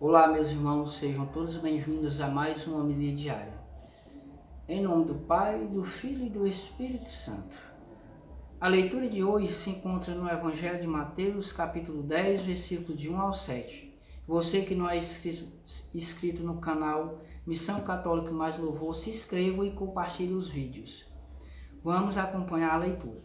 Olá, meus irmãos, sejam todos bem-vindos a mais uma homilia diária. Em nome do Pai, do Filho e do Espírito Santo. A leitura de hoje se encontra no Evangelho de Mateus, capítulo 10, versículos de 1 ao 7. Você que não é inscrito no canal Missão Católica Mais Louvor, se inscreva e compartilhe os vídeos. Vamos acompanhar a leitura.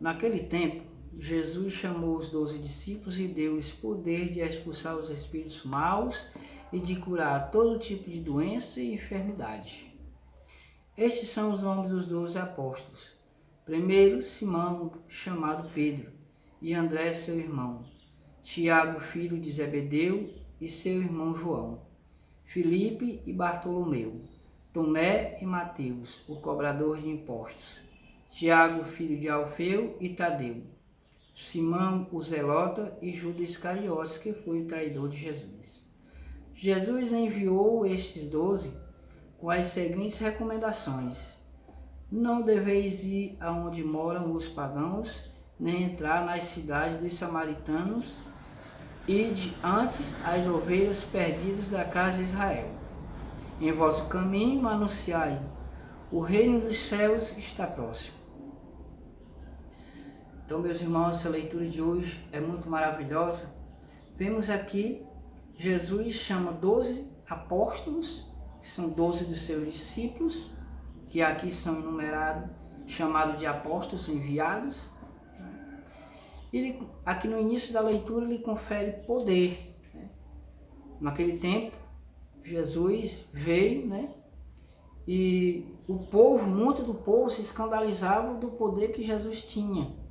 Naquele tempo, Jesus chamou os 12 discípulos e deu-lhes poder de expulsar os espíritos maus e de curar todo tipo de doença e enfermidade. Estes são os nomes dos 12 apóstolos. Primeiro, Simão, chamado Pedro, e André, seu irmão. Tiago, filho de Zebedeu, e seu irmão João. Filipe e Bartolomeu. Tomé e Mateus, o cobrador de impostos. Tiago, filho de Alfeu, e Tadeu. Simão, o Zelota, e Judas Iscariotes, que foi o traidor de Jesus. Jesus enviou estes 12 com as seguintes recomendações: não deveis ir aonde moram os pagãos, nem entrar nas cidades dos samaritanos, ide antes as ovelhas perdidas da casa de Israel. Em vosso caminho anunciai: o reino dos céus está próximo. Então, meus irmãos, essa leitura de hoje é muito maravilhosa. Vemos aqui, Jesus chama 12 apóstolos, que são 12 dos seus discípulos, que aqui são enumerados, chamados de apóstolos, enviados. Ele, aqui no início da leitura, ele confere poder. Naquele tempo, Jesus veio, e o povo, muito do povo se escandalizava do poder que Jesus tinha.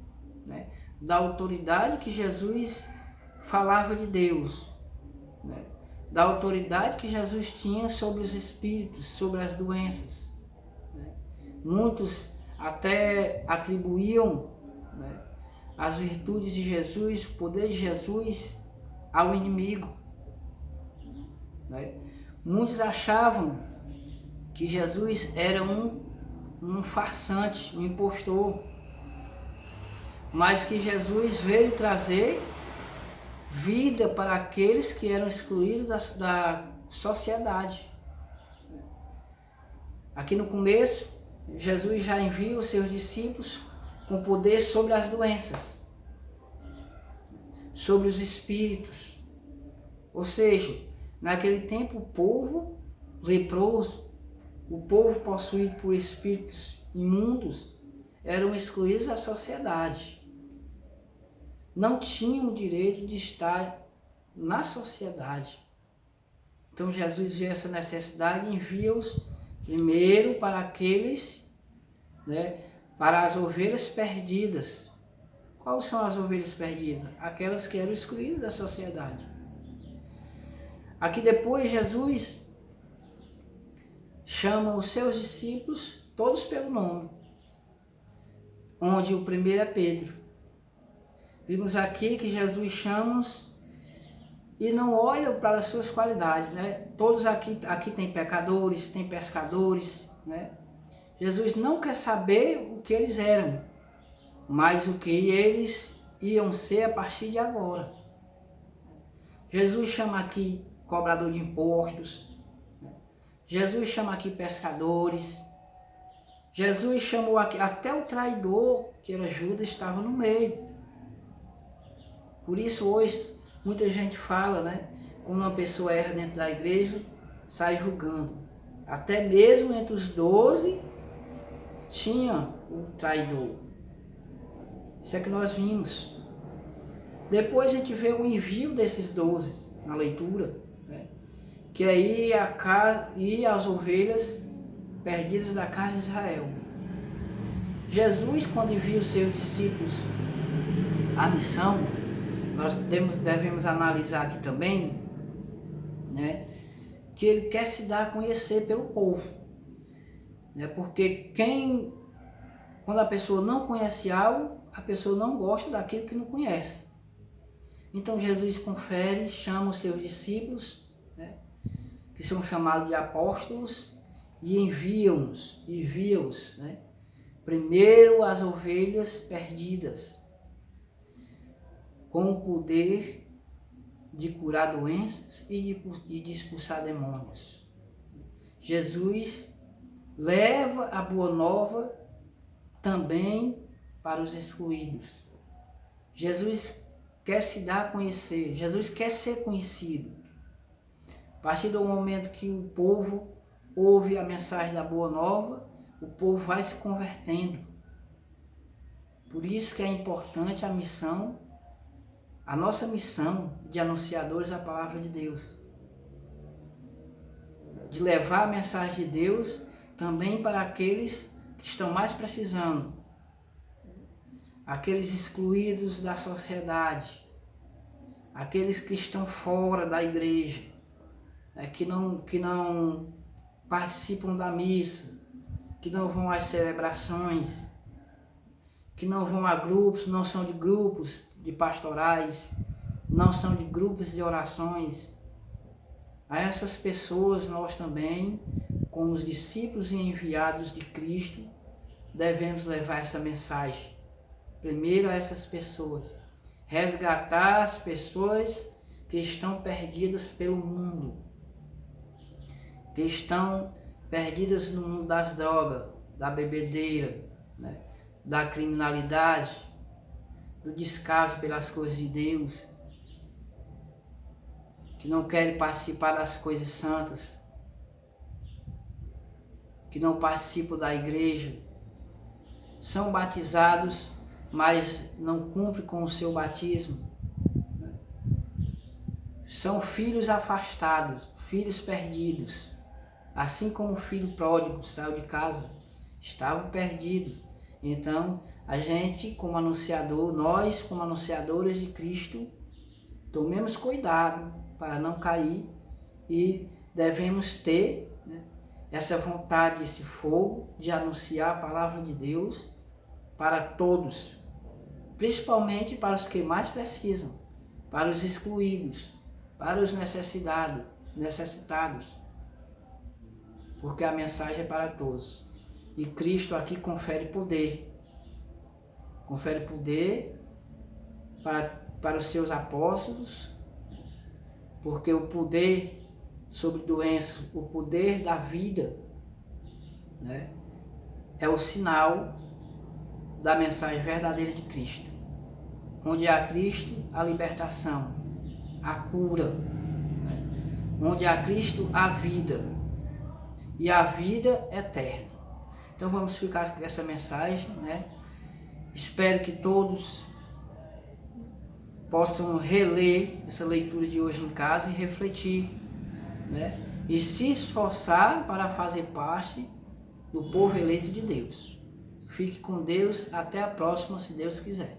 Da autoridade que Jesus falava de Deus, da autoridade que Jesus tinha sobre os espíritos, sobre as doenças. Muitos até atribuíam as virtudes de Jesus, o poder de Jesus ao inimigo. Muitos achavam que Jesus era um farsante, um impostor, mas que Jesus veio trazer vida para aqueles que eram excluídos da sociedade. Aqui no começo, Jesus já envia os seus discípulos com poder sobre as doenças, sobre os espíritos. Ou seja, naquele tempo o povo leproso, o povo possuído por espíritos imundos, eram excluídos da sociedade. Não tinham o direito de estar na sociedade. Então Jesus vê essa necessidade e envia-os primeiro para aqueles, para as ovelhas perdidas. Quais são as ovelhas perdidas? Aquelas que eram excluídas da sociedade. Aqui depois Jesus chama os seus discípulos, todos pelo nome, onde o primeiro é Pedro. Vimos aqui que Jesus chama-os e não olha para as suas qualidades, Todos aqui tem pecadores, tem pescadores, Jesus não quer saber o que eles eram, mas o que eles iam ser a partir de agora. Jesus chama aqui cobrador de impostos, Jesus chama aqui pescadores, Jesus chamou aqui até o traidor, que era Judas, estava no meio. Por isso hoje muita gente fala, quando uma pessoa erra dentro da igreja, sai julgando. Até mesmo entre os 12 tinha o traidor. Isso é que nós vimos. Depois a gente vê o envio desses 12 na leitura, que é ir às ovelhas perdidas da casa de Israel. Jesus, quando envia os seus discípulos à missão, nós devemos analisar aqui também, que ele quer se dar a conhecer pelo povo. Porque quando a pessoa não conhece algo, a pessoa não gosta daquilo que não conhece. Então Jesus confere, chama os seus discípulos, que são chamados de apóstolos, e envia-os, primeiro às ovelhas perdidas, com o poder de curar doenças e de expulsar demônios. Jesus leva a boa nova também para os excluídos. Jesus quer se dar a conhecer, Jesus quer ser conhecido. A partir do momento que o povo ouve a mensagem da boa nova, o povo vai se convertendo. Por isso que é importante a missão, a nossa missão de anunciadores da palavra de Deus. De levar a mensagem de Deus também para aqueles que estão mais precisando. Aqueles excluídos da sociedade. Aqueles que estão fora da igreja. Que não participam da missa. Que não vão às celebrações. Que não vão a grupos, não são de grupos de pastorais. Não são de grupos de orações. A essas pessoas nós também, como os discípulos e enviados de Cristo, devemos levar essa mensagem. Primeiro a essas pessoas. Resgatar as pessoas que estão perdidas pelo mundo. Que estão perdidas no mundo das drogas, da bebedeira, né? Da criminalidade, do descaso pelas coisas de Deus, que não querem participar das coisas santas, que não participam da igreja, são batizados, mas não cumprem com o seu batismo. São filhos afastados, filhos perdidos, assim como o filho pródigo saiu de casa, estava perdido. Então, a gente como anunciador, nós como anunciadores de Cristo, tomemos cuidado para não cair e devemos ter, né, essa vontade, esse fogo de anunciar a palavra de Deus para todos, principalmente para os que mais precisam, para os excluídos, para os necessitados, porque a mensagem é para todos. E Cristo aqui confere poder para os seus apóstolos, porque o poder sobre doenças, o poder da vida, né, é o sinal da mensagem verdadeira de Cristo. Onde há Cristo, a libertação, a cura, né? Onde há Cristo, a vida, e a vida eterna. Então vamos ficar com essa mensagem, né? Espero que todos possam reler essa leitura de hoje em casa e refletir, né? E se esforçar para fazer parte do povo eleito de Deus. Fique com Deus, até a próxima, se Deus quiser.